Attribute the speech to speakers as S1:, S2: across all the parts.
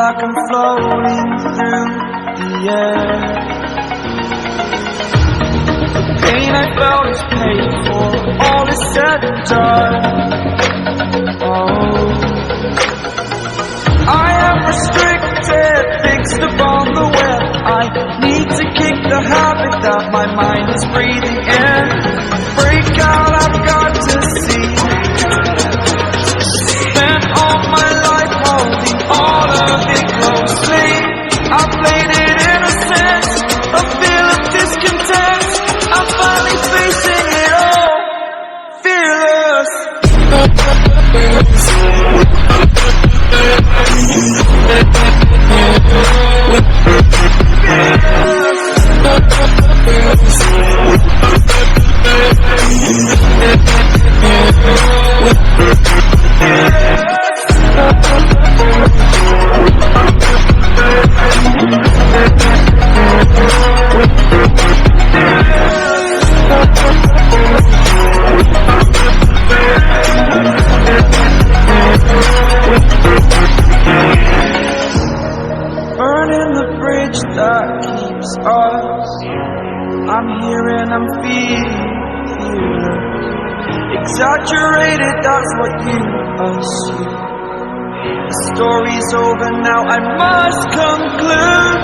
S1: like I'm floating through the air. The pain I felt is paid for, all is said and done. Oh, I am restricted, fixed upon the web. I need to kick the habit that my mind is breathing in. Break out, I've got to see. Spent all my life holding all of it closely. I played it innocent, a feel of discontent. I'm finally facing it all, fearless. Burning the bridge that keeps us. I'm here and I'm feeling exaggerated, that's what you assume. The story's over now, I must conclude.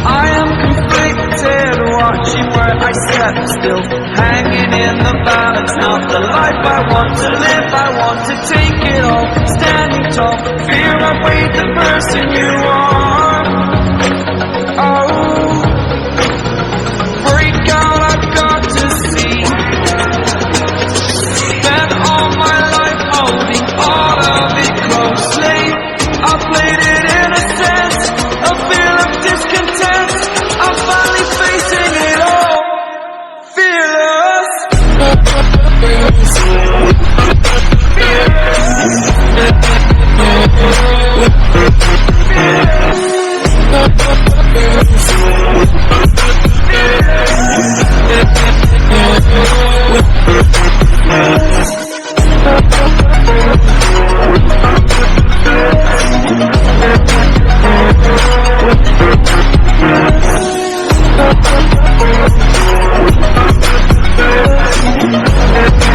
S1: I am conflicted, watching where I step still, hanging in the balance. Not the life I want to live, I want to take it all. Standing tall, fear I weighed the person you are.